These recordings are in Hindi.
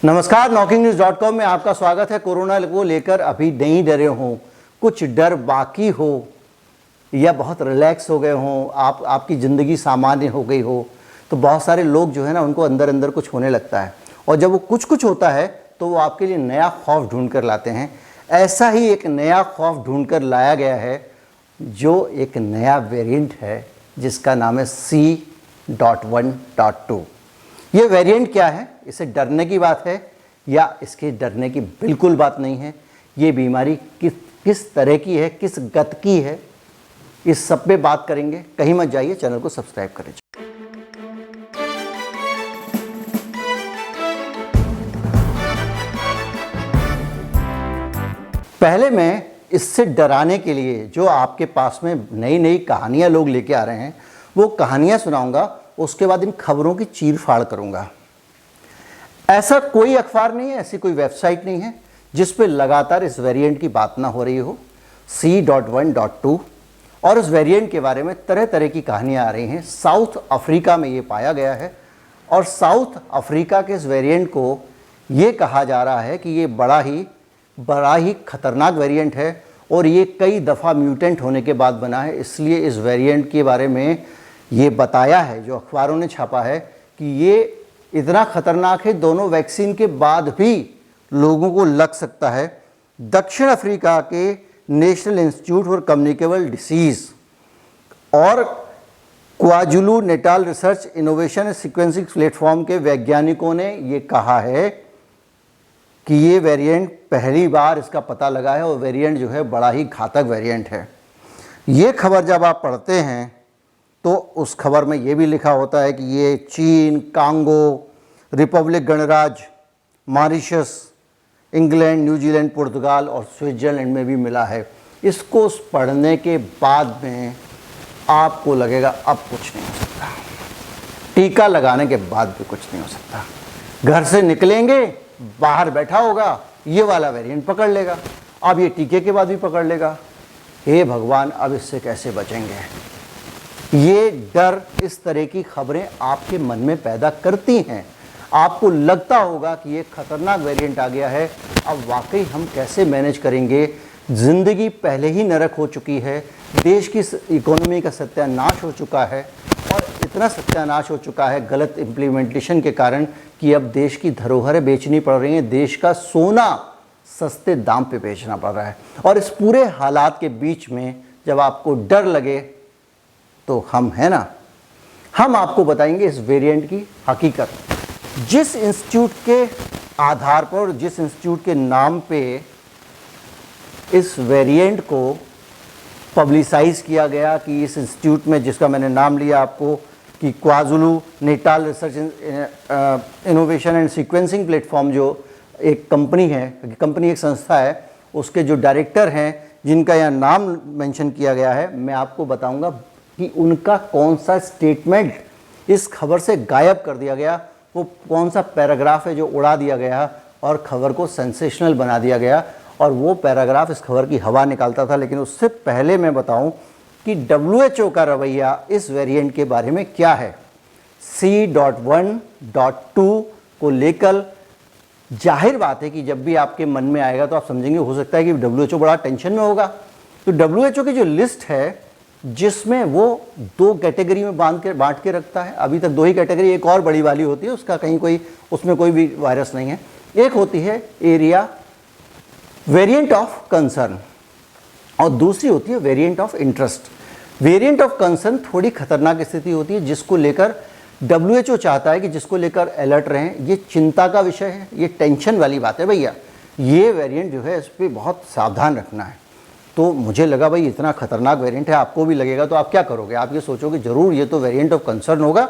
नमस्कार, NockingNews.com में आपका स्वागत है। कोरोना को लेकर अभी नहीं डरे हों, कुछ डर बाकी हो या बहुत रिलैक्स हो गए हों, आपकी ज़िंदगी सामान्य हो गई हो, तो बहुत सारे लोग जो है ना उनको अंदर अंदर कुछ होने लगता है और जब वो कुछ होता है तो वो आपके लिए नया खौफ ढूंढ कर लाते हैं। ऐसा ही एक नया खौफ ढूंढ कर लाया गया है जो एक नया वेरिएंट है जिसका नाम है C.1.2। ये वेरिएंट क्या है, इसे डरने की बात है या इसके डरने की बिल्कुल बात नहीं है। ये बीमारी किस तरह की है, किस गत की है, इस सब पे बात करेंगे। कहीं मत जाइए, चैनल को सब्सक्राइब करें। पहले मैं इससे डराने के लिए जो आपके पास में नई नई कहानियां लोग लेके आ रहे हैं वो कहानियां सुनाऊंगा, उसके बाद इन खबरों की चीर फाड़ करूंगा। ऐसा कोई अखबार नहीं है, ऐसी कोई वेबसाइट नहीं है जिस पे लगातार इस वेरिएंट की बात ना हो रही हो, C.1.2। और इस वेरिएंट के बारे में तरह तरह की कहानियां आ रही हैं। साउथ अफ्रीका में ये पाया गया है और साउथ अफ्रीका के इस वेरिएंट को ये कहा जा रहा है कि ये बड़ा ही खतरनाक वेरिएंट है और ये कई दफ़ा म्यूटेंट होने के बाद बना है। इसलिए इस वेरिएंट के बारे में ये बताया है, जो अखबारों ने छापा है, कि ये इतना ख़तरनाक है दोनों वैक्सीन के बाद भी लोगों को लग सकता है। दक्षिण अफ्रीका के national institute for communicable disease और KwaZulu Natal research innovation sequencing platform के वैज्ञानिकों ने ये कहा है कि ये वेरिएंट पहली बार इसका पता लगा है और वेरिएंट जो है बड़ा ही घातक वेरिएंट है। ये खबर जब आप पढ़ते हैं तो उस खबर में ये भी लिखा होता है कि ये चीन, कांगो, रिपब्लिक गणराज्य, मॉरिशस, इंग्लैंड, न्यूजीलैंड, पुर्तगाल और स्विट्ज़रलैंड में भी मिला है। इसको पढ़ने के बाद में आपको लगेगा अब कुछ नहीं हो सकता, टीका लगाने के बाद भी कुछ नहीं हो सकता। घर से निकलेंगे, बाहर बैठा होगा, ये वाला वेरिएंट पकड़ लेगा, अब ये टीके के बाद भी पकड़ लेगा। हे भगवान, अब इससे कैसे बचेंगे? ये डर, इस तरह की खबरें आपके मन में पैदा करती हैं। आपको लगता होगा कि ये खतरनाक वेरिएंट आ गया है, अब वाकई हम कैसे मैनेज करेंगे? ज़िंदगी पहले ही नरक हो चुकी है, देश की इकोनॉमी का सत्यानाश हो चुका है और इतना सत्यानाश हो चुका है गलत इम्प्लीमेंटेशन के कारण कि अब देश की धरोहरें बेचनी पड़ रही हैं, देश का सोना सस्ते दाम पे बेचना पड़ रहा है। और इस पूरे हालात के बीच में जब आपको डर लगे तो हम है ना, हम आपको बताएंगे इस वेरिएंट की हकीकत। जिस इंस्टीट्यूट के आधार पर, जिस इंस्टीट्यूट के नाम पे इस वेरिएंट को पब्लिसाइज किया गया कि इस इंस्टीट्यूट में, जिसका मैंने नाम लिया आपको कि KwaZulu Natal research innovation and sequencing platform, जो एक कंपनी है, कंपनी एक संस्था है, उसके जो डायरेक्टर हैं जिनका यहाँ नाम मेंशन किया गया है, मैं आपको बताऊंगा कि उनका कौन सा स्टेटमेंट इस खबर से गायब कर दिया गया, वो कौन सा पैराग्राफ है जो उड़ा दिया गया और खबर को सेंसेशनल बना दिया गया। और वो पैराग्राफ इस खबर की हवा निकालता था। लेकिन उससे पहले मैं बताऊं कि WHO का रवैया इस वेरिएंट के बारे में क्या है। C.1.2 को लेकर जाहिर बात है कि जब भी आपके मन में आएगा तो आप समझेंगे, हो सकता है कि WHO बड़ा टेंशन में होगा। तो WHO की जो लिस्ट है, जिसमें वो दो कैटेगरी में बांट के रखता है, अभी तक दो ही कैटेगरी, एक और बड़ी वाली होती है, उसका कहीं कोई, उसमें कोई भी वायरस नहीं है। एक होती है एरिया वेरिएंट ऑफ कंसर्न और दूसरी होती है variant of interest. Variant of concern थोड़ी खतरनाक स्थिति होती है, जिसको लेकर WHO चाहता है कि जिसको लेकर अलर्ट रहें। ये चिंता का विषय है, ये टेंशन वाली बात है भैया। ये वेरिएंट जो है, इस पर बहुत सावधान रखना है। तो मुझे लगा भाई इतना खतरनाक वेरिएंट है, आपको भी लगेगा, तो आप क्या करोगे? आप ये सोचोगे ज़रूर ये तो वेरिएंट ऑफ कंसर्न होगा,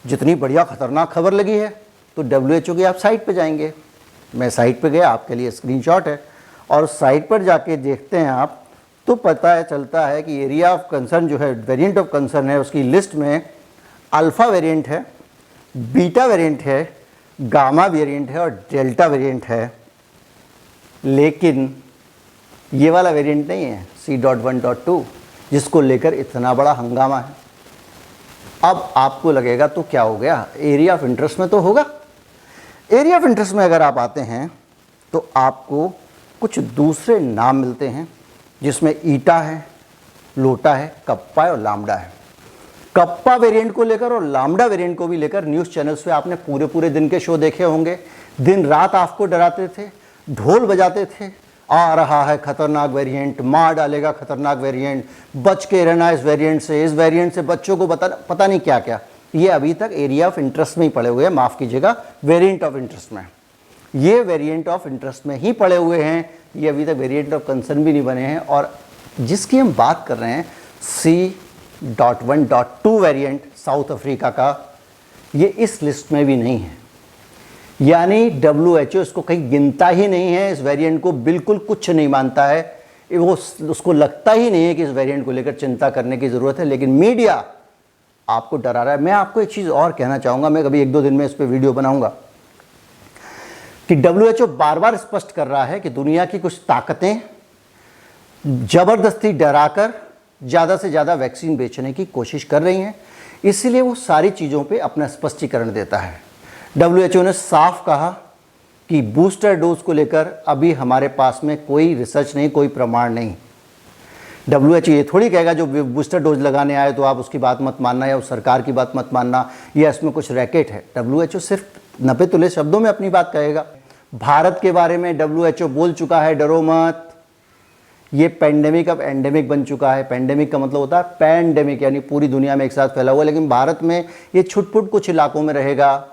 जितनी बढ़िया खतरनाक खबर लगी है। तो WHO की आप साइट पे जाएंगे। मैं साइट पे गया, आपके लिए स्क्रीनशॉट है, और साइट पर जाके देखते हैं आप तो चलता है कि एरिया ऑफ कंसर्न जो है, वेरिएंट ऑफ कंसर्न है, उसकी लिस्ट में अल्फ़ा वेरिएंट है, बीटा वेरिएंट है, गामा वेरिएंट है और डेल्टा वेरिएंट है। लेकिन ये वाला वेरिएंट नहीं है C.1.2, जिसको लेकर इतना बड़ा हंगामा है। अब आपको लगेगा तो क्या हो गया, एरिया ऑफ इंटरेस्ट में तो होगा, एरिया ऑफ इंटरेस्ट में अगर आप आते हैं तो आपको कुछ दूसरे नाम मिलते हैं, जिसमें ईटा है, लोटा है, कप्पा है और लामडा है। कप्पा वेरिएंट को लेकर और लामडा वेरिएंट को भी लेकर न्यूज़ चैनल्स पे आपने पूरे पूरे दिन के शो देखे होंगे। दिन रात आपको डराते थे, ढोल बजाते थे, आ रहा है खतरनाक वेरिएंट, मार डालेगा खतरनाक वेरिएंट, बच के रहना इस वेरिएंट से बच्चों को पता नहीं क्या क्या। ये अभी तक एरिया ऑफ इंटरेस्ट में ही पड़े हुए हैं, माफ़ कीजिएगा, वेरिएंट ऑफ इंटरेस्ट में। ये वेरिएंट ऑफ इंटरेस्ट में ही पड़े हुए हैं, ये अभी तक वेरिएंट ऑफ कंसर्न भी नहीं बने हैं। और जिसकी हम बात कर रहे हैं C.1.2 वेरिएंट साउथ अफ्रीका का, ये इस लिस्ट में भी नहीं है। यानी WHO इसको कहीं गिनता ही नहीं है, इस वेरिएंट को बिल्कुल कुछ नहीं मानता है, वो उसको लगता ही नहीं है कि इस वेरिएंट को लेकर चिंता करने की ज़रूरत है। लेकिन मीडिया आपको डरा रहा है। मैं आपको एक चीज़ और कहना चाहूँगा, मैं कभी 1-2 दिन में इस पर वीडियो बनाऊँगा, कि WHO बार बार स्पष्ट कर रहा है कि दुनिया की कुछ ताकतें ज़बरदस्ती डराकर ज़्यादा से ज़्यादा वैक्सीन बेचने की कोशिश कर रही हैं, इसलिए वो सारी चीज़ों पे अपना स्पष्टीकरण देता है। WHO ने साफ कहा कि बूस्टर डोज को लेकर अभी हमारे पास में कोई रिसर्च नहीं, कोई प्रमाण नहीं। WHO ये थोड़ी कहेगा जो बूस्टर डोज लगाने आए तो आप उसकी बात मत मानना या उस सरकार की बात मत मानना या इसमें कुछ रैकेट है। WHO सिर्फ नपे तुले शब्दों में अपनी बात कहेगा। भारत के बारे में WHO बोल चुका है, डरो मत, ये पेंडेमिक अब एंडेमिक बन चुका है। पेंडेमिक का मतलब होता है पैंडेमिक, यानी पूरी दुनिया में एक साथ फैला हुआ, लेकिन भारत में ये छुटपुट कुछ इलाकों में रहेगा।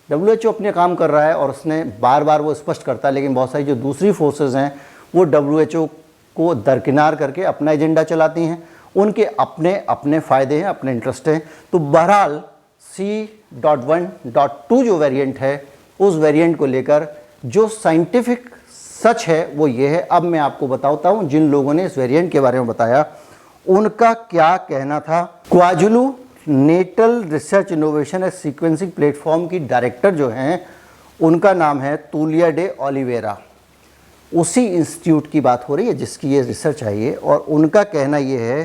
WHO अपने काम कर रहा है और उसने बार बार वो स्पष्ट करता है, लेकिन बहुत सारी जो दूसरी फोर्सेस हैं वो WHO को दरकिनार करके अपना एजेंडा चलाती हैं, उनके अपने अपने फ़ायदे हैं, अपने इंटरेस्ट हैं। तो बहरहाल C.1.2 जो वेरिएंट है, उस वेरिएंट को लेकर जो साइंटिफिक सच है वो ये है। अब मैं आपको बताता हूँ जिन लोगों ने इस वेरिएंट के बारे में बताया उनका क्या कहना था। KwaZulu Natal research innovation and sequencing platform की डायरेक्टर जो हैं उनका नाम है तुलिया डे ओलिवेरा। उसी इंस्टीट्यूट की बात हो रही है जिसकी ये रिसर्च आई है, और उनका कहना ये है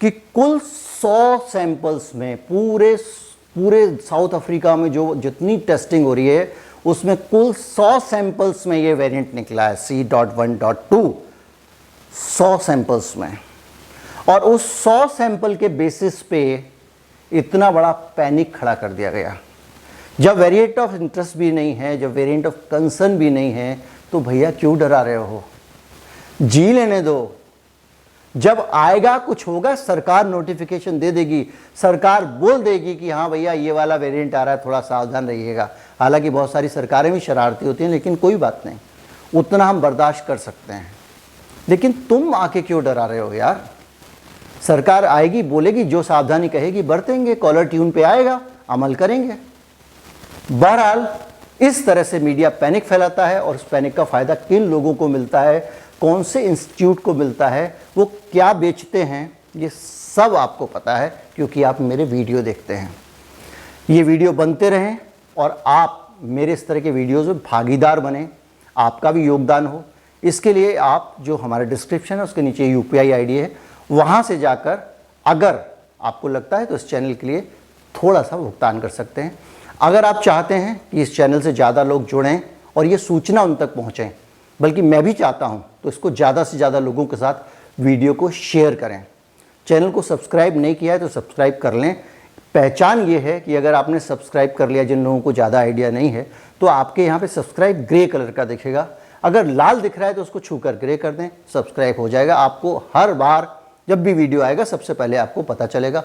कि कुल 100 सैंपल्स में पूरे साउथ अफ्रीका में जो जितनी टेस्टिंग हो रही है उसमें कुल 100 सैंपल्स में ये वेरिएंट निकला है C.1.2, 100 सैंपल्स में। और उस 100 सैंपल के बेसिस पे इतना बड़ा पैनिक खड़ा कर दिया गया। जब वेरिएंट ऑफ इंटरेस्ट भी नहीं है, जब वेरिएंट ऑफ कंसर्न भी नहीं है, तो भैया क्यों डरा रहे हो? जी लेने दो। जब आएगा कुछ होगा, सरकार नोटिफिकेशन दे देगी, सरकार बोल देगी कि हाँ भैया ये वाला वेरिएंट आ रहा है, थोड़ा सावधान रहिएगा। हालांकि बहुत सारी सरकारें भी शरारती होती हैं, लेकिन कोई बात नहीं, उतना हम बर्दाश्त कर सकते हैं। लेकिन तुम आके क्यों डरा रहे हो यार? सरकार आएगी, बोलेगी, जो सावधानी कहेगी बरतेंगे, कॉलर ट्यून पे आएगा, अमल करेंगे। बहरहाल इस तरह से मीडिया पैनिक फैलाता है, और उस पैनिक का फ़ायदा किन लोगों को मिलता है, कौन से इंस्टीट्यूट को मिलता है, वो क्या बेचते हैं, ये सब आपको पता है क्योंकि आप मेरे वीडियो देखते हैं। ये वीडियो बनते रहें और आप मेरे इस तरह के वीडियोज़ में भागीदार बने, आपका भी योगदान हो। इसके लिए आप जो हमारे डिस्क्रिप्शन है उसके नीचे UPI ID है, वहाँ से जाकर अगर आपको लगता है तो इस चैनल के लिए थोड़ा सा भुगतान कर सकते हैं। अगर आप चाहते हैं कि इस चैनल से ज़्यादा लोग जुड़ें और ये सूचना उन तक पहुँचें, बल्कि मैं भी चाहता हूँ, तो इसको ज़्यादा से ज़्यादा लोगों के साथ वीडियो को शेयर करें। चैनल को सब्सक्राइब नहीं किया है तो सब्सक्राइब कर लें। पहचान ये है कि अगर आपने सब्सक्राइब कर लिया, जिन लोगों को ज़्यादा आइडिया नहीं है, तो आपके यहाँ पे सब्सक्राइब ग्रे कलर का दिखेगा। अगर लाल दिख रहा है तो उसको छूकर ग्रे कर दें, सब्सक्राइब हो जाएगा। आपको हर बार जब भी वीडियो आएगा सबसे पहले आपको पता चलेगा।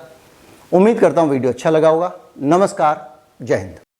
उम्मीद करता हूँ वीडियो अच्छा लगा होगा। नमस्कार, जय हिंद।